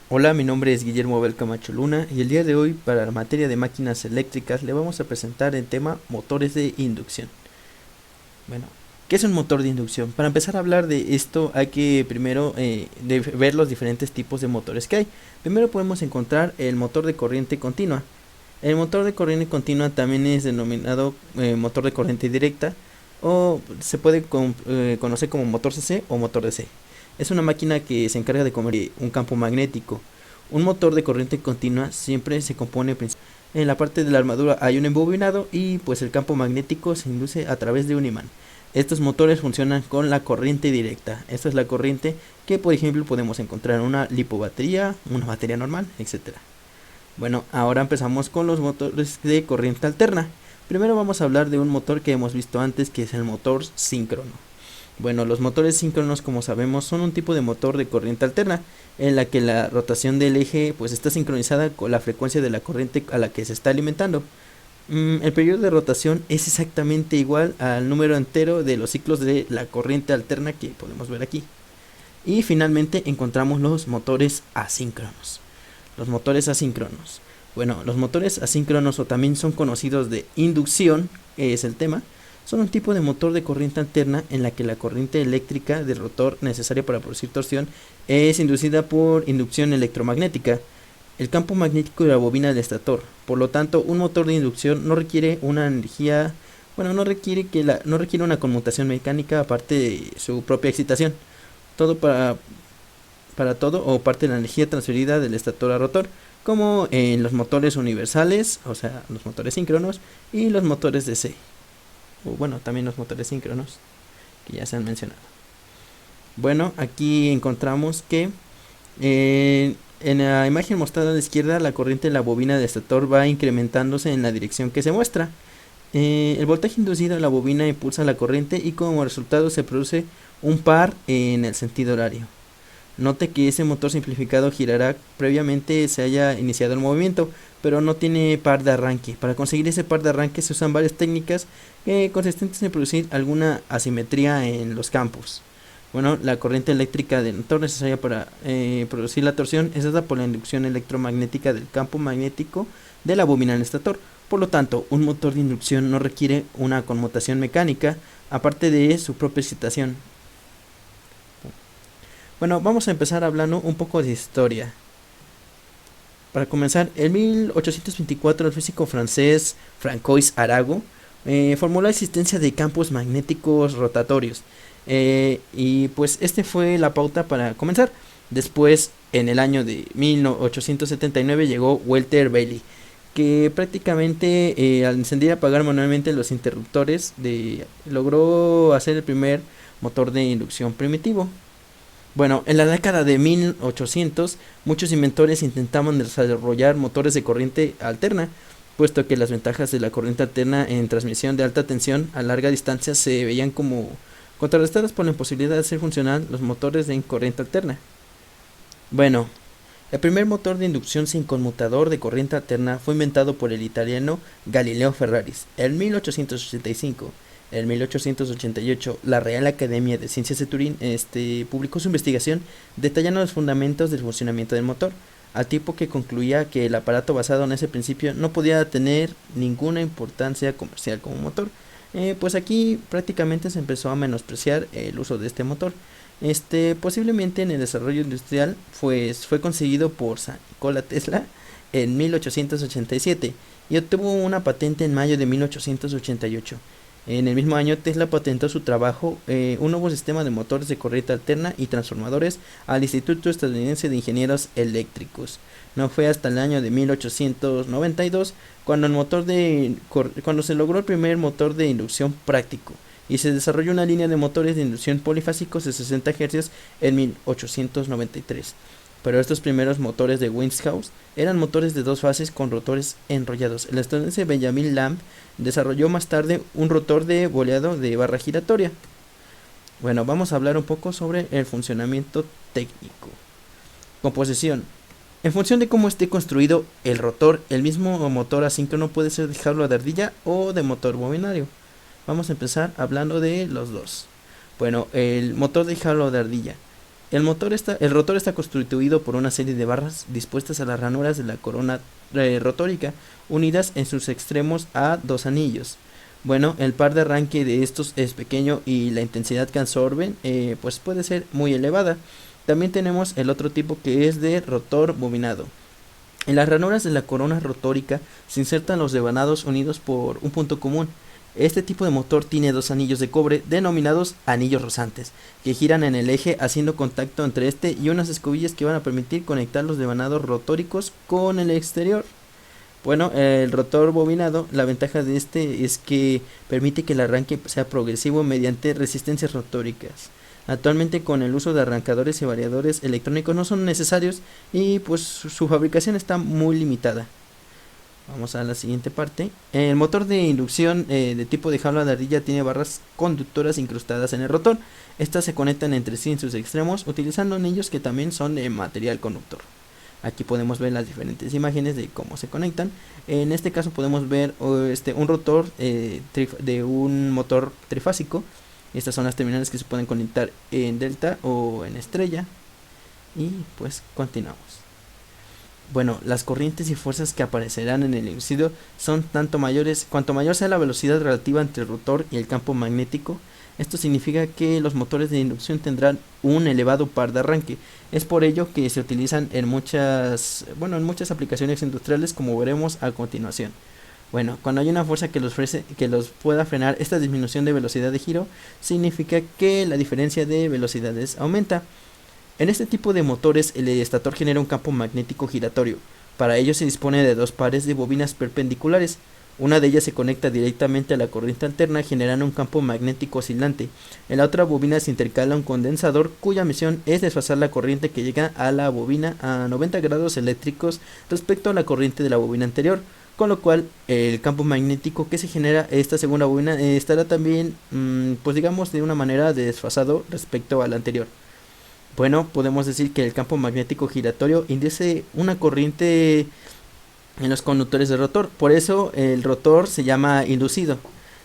Hola, mi nombre es Guillermo Abel Camacho Luna y el día de hoy para la materia de máquinas eléctricas le vamos a presentar el tema motores de inducción. Bueno, ¿qué es un motor de inducción? Para empezar a hablar de esto hay que primero ver los diferentes tipos de motores que hay. Primero podemos encontrar el motor de corriente continua. El motor de corriente continua también es denominado motor de corriente directa o se puede conocer como motor CC o motor DC. Es una máquina que se encarga de convertir un campo magnético. Un motor de corriente continua siempre se compone en la parte de la armadura hay un embobinado y pues el campo magnético se induce a través de un imán. Estos motores funcionan con la corriente directa. Esta es la corriente que por ejemplo podemos encontrar en una lipobatería, una batería normal, etcétera. Bueno, ahora empezamos con los motores de corriente alterna. Primero vamos a hablar de un motor que hemos visto antes, que es el motor síncrono. Bueno, los motores síncronos, como sabemos, son un tipo de motor de corriente alterna, en la que la rotación del eje pues está sincronizada con la frecuencia de la corriente a la que se está alimentando. El periodo de rotación es exactamente igual al número entero de los ciclos de la corriente alterna que podemos ver aquí. Y finalmente encontramos los motores asíncronos. Los motores asíncronos. Bueno, los motores asíncronos o también son conocidos de inducción, que es el tema, son un tipo de motor de corriente alterna en la que la corriente eléctrica del rotor necesaria para producir torsión es inducida por inducción electromagnética. El campo magnético de la bobina del estator. Por lo tanto, un motor de inducción no requiere una energía, bueno, no requiere una conmutación mecánica aparte de su propia excitación. Todo para todo o parte de la energía transferida del estator a rotor, como en los motores universales, o sea, los motores síncronos y los motores DC, o bueno, también los motores síncronos que ya se han mencionado. Bueno, aquí encontramos que en la imagen mostrada a la izquierda, la corriente en la bobina del estator va incrementándose en la dirección que se muestra. El voltaje inducido en la bobina impulsa la corriente y como resultado se produce un par en el sentido horario. Note que ese motor simplificado girará previamente se haya iniciado el movimiento, pero no tiene par de arranque. Para conseguir ese par de arranque se usan varias técnicas consistentes en producir alguna asimetría en los campos. Bueno, la corriente eléctrica del motor necesaria para producir la torsión es dada por la inducción electromagnética del campo magnético de la bobina del estator. Por lo tanto, un motor de inducción no requiere una conmutación mecánica, aparte de su propia excitación. Bueno, vamos a empezar hablando un poco de historia. Para comenzar, en 1824 el físico francés Francois Arago formuló la existencia de campos magnéticos rotatorios. Y pues este fue la pauta para comenzar. Después, en el año de 1879 llegó Walter Bailey, que prácticamente al encender y apagar manualmente los interruptores logró hacer el primer motor de inducción primitivo. Bueno, en la década de 1800, muchos inventores intentaban desarrollar motores de corriente alterna, puesto que las ventajas de la corriente alterna en transmisión de alta tensión a larga distancia se veían como contrarrestadas por la imposibilidad de hacer funcionar los motores de corriente alterna. Bueno, el primer motor de inducción sin conmutador de corriente alterna fue inventado por el italiano Galileo Ferraris en 1885. En 1888, la Real Academia de Ciencias de Turín publicó su investigación detallando los fundamentos del funcionamiento del motor, al tiempo que concluía que el aparato basado en ese principio no podía tener ninguna importancia comercial como motor. Pues aquí prácticamente se empezó a menospreciar el uso de este motor. Posiblemente en el desarrollo industrial pues fue conseguido por Nikola Tesla en 1887 y obtuvo una patente en mayo de 1888. En el mismo año Tesla patentó su trabajo, un nuevo sistema de motores de corriente alterna y transformadores al Instituto Estadounidense de Ingenieros Eléctricos. No fue hasta el año de 1892 cuando se logró el primer motor de inducción práctico y se desarrolló una línea de motores de inducción polifásicos de 60 Hz en 1893. Pero estos primeros motores de Westinghouse eran motores de dos fases con rotores enrollados. El estadounidense Benjamin Lamb desarrolló más tarde un rotor de boleado de barra giratoria. Bueno, vamos a hablar un poco sobre el funcionamiento técnico. Composición. En función de cómo esté construido el rotor, el mismo motor asíncrono puede ser de jaula de ardilla o de motor bobinario. Vamos a empezar hablando de los dos. Bueno, el motor de jaula de ardilla. El rotor está constituido por una serie de barras dispuestas a las ranuras de la corona rotórica, unidas en sus extremos a dos anillos. Bueno, el par de arranque de estos es pequeño y la intensidad que absorben pues puede ser muy elevada. También tenemos el otro tipo que es de rotor bobinado. En las ranuras de la corona rotórica se insertan los devanados unidos por un punto común. Este tipo de motor tiene dos anillos de cobre denominados anillos rozantes, que giran en el eje haciendo contacto entre este y unas escobillas que van a permitir conectar los devanados rotóricos con el exterior. Bueno, el rotor bobinado, la ventaja de este es que permite que el arranque sea progresivo mediante resistencias rotóricas. Actualmente con el uso de arrancadores y variadores electrónicos no son necesarios y pues su fabricación está muy limitada. Vamos a la siguiente parte. El motor de inducción de tipo de jaula de ardilla tiene barras conductoras incrustadas en el rotor. Estas se conectan entre sí en sus extremos utilizando anillos que también son de material conductor. Aquí podemos ver las diferentes imágenes de cómo se conectan. En este caso podemos ver un rotor de un motor trifásico. Estas son las terminales que se pueden conectar en delta o en estrella. Y pues continuamos. Bueno, las corrientes y fuerzas que aparecerán en el inducido son tanto mayores, cuanto mayor sea la velocidad relativa entre el rotor y el campo magnético. Esto significa que los motores de inducción tendrán un elevado par de arranque. Es por ello que se utilizan en muchas aplicaciones industriales, como veremos a continuación. Bueno, cuando hay una fuerza que los pueda frenar esta disminución de velocidad de giro, significa que la diferencia de velocidades aumenta. En este tipo de motores el estator genera un campo magnético giratorio. Para ello se dispone de dos pares de bobinas perpendiculares. Una de ellas se conecta directamente a la corriente alterna generando un campo magnético oscilante. En la otra bobina se intercala un condensador cuya misión es desfasar la corriente que llega a la bobina a 90 grados eléctricos respecto a la corriente de la bobina anterior, con lo cual el campo magnético que se genera esta segunda bobina estará también pues digamos de una manera desfasado respecto al anterior. Bueno, podemos decir que el campo magnético giratorio induce una corriente en los conductores del rotor, por eso el rotor se llama inducido.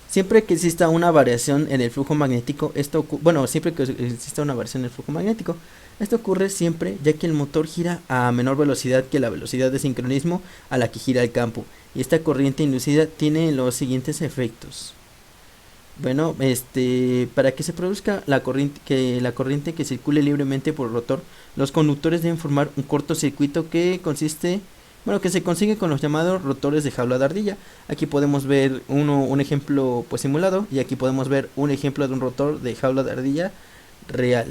Siempre que exista una variación en el flujo magnético, esto ocurre siempre ya que el motor gira a menor velocidad que la velocidad de sincronismo a la que gira el campo, y esta corriente inducida tiene los siguientes efectos. Bueno, para que se produzca la corriente que circule libremente por el rotor, los conductores deben formar un cortocircuito que se consigue con los llamados rotores de jaula de ardilla. Aquí podemos ver un ejemplo pues simulado, y aquí podemos ver un ejemplo de un rotor de jaula de ardilla real.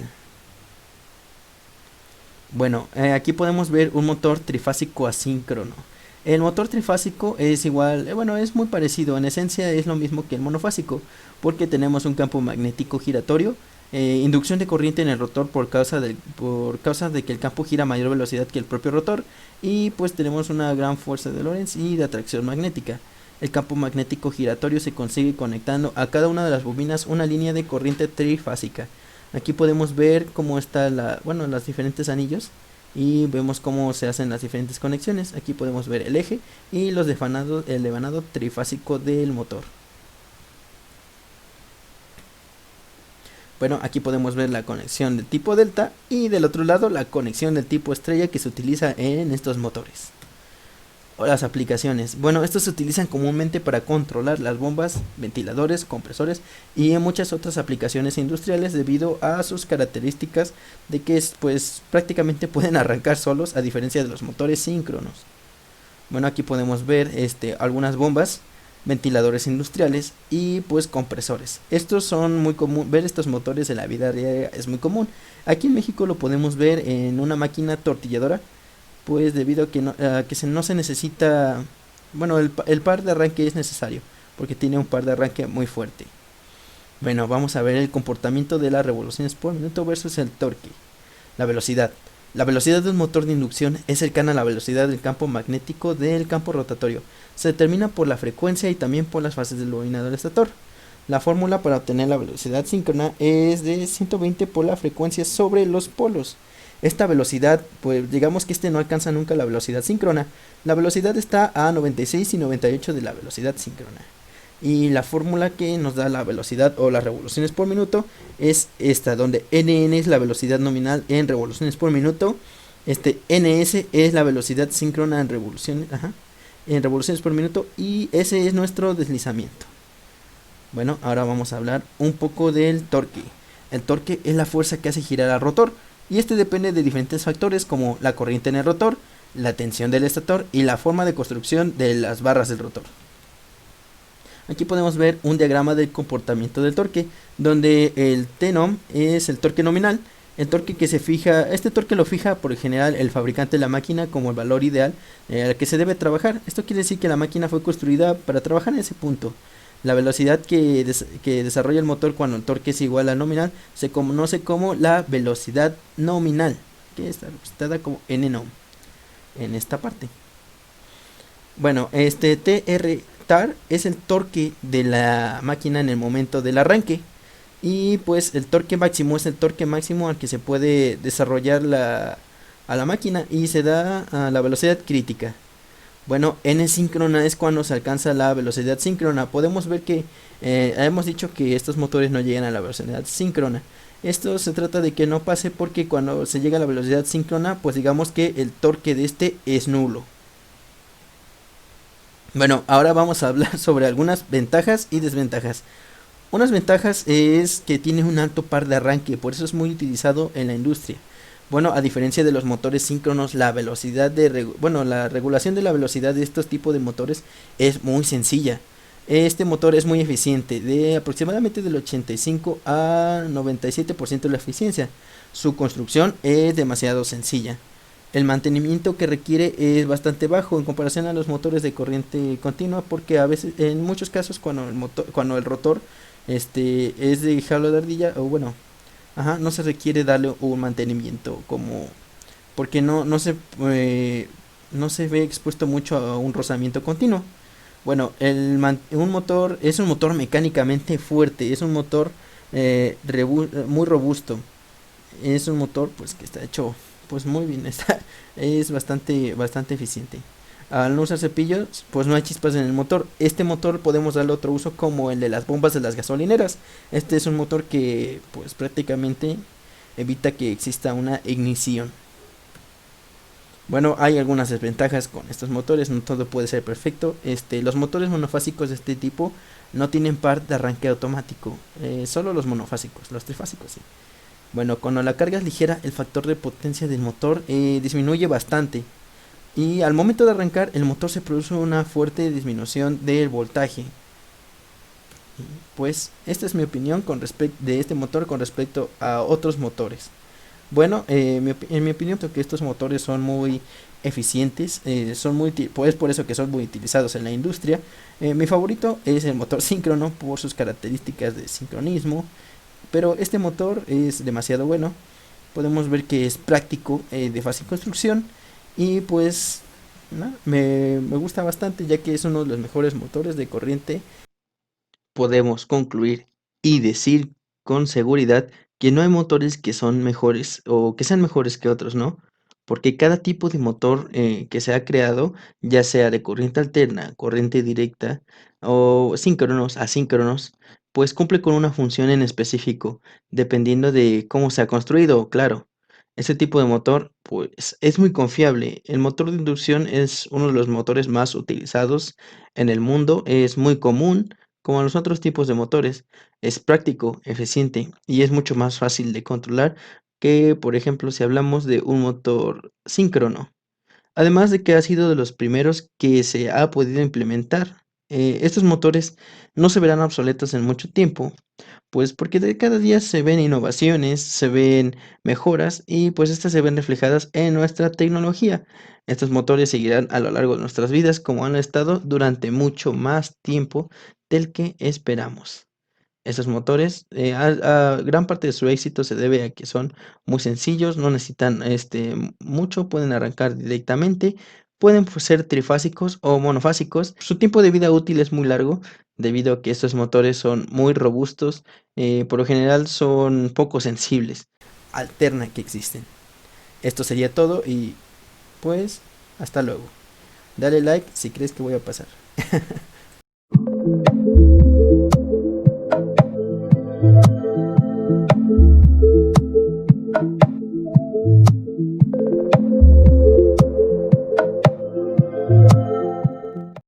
Bueno, aquí podemos ver un motor trifásico asíncrono. El motor trifásico es igual, es muy parecido, en esencia es lo mismo que el monofásico, porque tenemos un campo magnético giratorio, inducción de corriente en el rotor por causa de que el campo gira a mayor velocidad que el propio rotor, y pues tenemos una gran fuerza de Lorentz y de atracción magnética. El campo magnético giratorio se consigue conectando a cada una de las bobinas una línea de corriente trifásica. Aquí podemos ver cómo están los diferentes anillos y vemos cómo se hacen las diferentes conexiones. Aquí podemos ver el eje y el devanado trifásico del motor. Bueno, aquí podemos ver la conexión de tipo delta y del otro lado la conexión del tipo estrella que se utiliza en estos motores. Las aplicaciones. Bueno, estos se utilizan comúnmente para controlar las bombas, ventiladores, compresores y en muchas otras aplicaciones industriales debido a sus características de que pues prácticamente pueden arrancar solos a diferencia de los motores síncronos. Bueno, aquí podemos ver algunas bombas, ventiladores industriales y pues compresores. Estos son muy común, ver estos motores en la vida real es muy común. Aquí en México lo podemos ver en una máquina tortilladora, pues debido a que no se necesita, el par de arranque es necesario, porque tiene un par de arranque muy fuerte. Bueno, vamos a ver el comportamiento de las revoluciones por minuto versus el torque. La velocidad. La velocidad de un motor de inducción es cercana a la velocidad del campo magnético del campo rotatorio. Se determina por la frecuencia y también por las fases del bobinado del estator. La fórmula para obtener la velocidad síncrona es de 120 por la frecuencia sobre los polos. Esta velocidad, pues digamos que no alcanza nunca la velocidad síncrona. La velocidad está a 96 y 98 de la velocidad síncrona. y la fórmula que nos da la velocidad o las revoluciones por minuto es esta, donde nn es la velocidad nominal en revoluciones por minuto, ns es la velocidad síncrona en revoluciones por minuto, y ese es nuestro deslizamiento. Bueno, ahora vamos a hablar un poco del torque. El torque es la fuerza que hace girar al rotor, y este depende de diferentes factores como la corriente en el rotor, la tensión del estator y la forma de construcción de las barras del rotor. Aquí podemos ver un diagrama del comportamiento del torque, donde el T-nom es el torque nominal, el torque que se fija. Este torque lo fija por general el fabricante de la máquina como el valor ideal al que se debe trabajar. Esto quiere decir que la máquina fue construida para trabajar en ese punto. La velocidad que desarrolla el motor cuando el torque es igual al nominal se conoce como la velocidad nominal, que está representada como N-nom en esta parte. Bueno, TR es el torque de la máquina en el momento del arranque, y pues el torque máximo es el torque máximo al que se puede desarrollar a la máquina, y se da a la velocidad crítica. Bueno, n síncrona es cuando se alcanza la velocidad síncrona. Podemos ver que hemos dicho que estos motores no llegan a la velocidad síncrona. Esto se trata de que no pase, porque cuando se llega a la velocidad síncrona, pues digamos que el torque de este es nulo. Bueno, ahora vamos a hablar sobre algunas ventajas y desventajas. Unas ventajas es que tiene un alto par de arranque, por eso es muy utilizado en la industria. Bueno, a diferencia de los motores síncronos, la regulación de la velocidad de estos tipos de motores es muy sencilla. Este motor es muy eficiente, de aproximadamente del 85 a 97% de la eficiencia. Su construcción es demasiado sencilla. El mantenimiento que requiere es bastante bajo en comparación a los motores de corriente continua, porque a veces, en muchos casos, cuando el rotor es de jalo de ardilla, o bueno, no se requiere darle un mantenimiento, porque no se ve expuesto mucho a un rozamiento continuo. Bueno, un motor es un motor mecánicamente fuerte, es un motor muy robusto, es un motor pues que está hecho pues muy bien, es bastante eficiente. Al no usar cepillos, pues no hay chispas en el motor. Este motor podemos darle otro uso como el de las bombas de las gasolineras. Este es un motor que pues prácticamente evita que exista una ignición. Bueno, hay algunas desventajas con estos motores, no todo puede ser perfecto. Los motores monofásicos de este tipo no tienen par de arranque automático, solo los monofásicos, los trifásicos sí. Bueno, cuando la carga es ligera, el factor de potencia del motor disminuye bastante, y al momento de arrancar el motor se produce una fuerte disminución del voltaje. Pues esta es mi opinión de este motor con respecto a otros motores. Bueno, en mi opinión creo que estos motores son muy eficientes, pues por eso que son muy utilizados en la industria. Mi favorito es el motor síncrono por sus características de sincronismo, pero este motor es demasiado bueno. Podemos ver que es práctico, de fácil construcción, y pues me gusta bastante, ya que es uno de los mejores motores de corriente. Podemos concluir y decir con seguridad que no hay motores que son mejores o que sean mejores que otros, ¿no? Porque cada tipo de motor que se ha creado, ya sea de corriente alterna, corriente directa o síncronos, asíncronos, pues cumple con una función en específico, dependiendo de cómo se ha construido, claro. Este tipo de motor, pues, es muy confiable. El motor de inducción es uno de los motores más utilizados en el mundo, es muy común como los otros tipos de motores. Es práctico, eficiente y es mucho más fácil de controlar que, por ejemplo, si hablamos de un motor síncrono. Además de que ha sido de los primeros que se ha podido implementar. Estos motores no se verán obsoletos en mucho tiempo, pues porque de cada día se ven innovaciones, se ven mejoras, y pues estas se ven reflejadas en nuestra tecnología. Estos motores seguirán a lo largo de nuestras vidas como han estado durante mucho más tiempo del que esperamos. Estos motores, gran parte de su éxito se debe a que son muy sencillos, no necesitan mucho, pueden arrancar directamente, pueden ser trifásicos o monofásicos. Su tiempo de vida útil es muy largo, debido a que estos motores son muy robustos, por lo general son poco sensibles. Alterna que existen. Esto sería todo, y pues hasta luego. Dale like si crees que voy a pasar.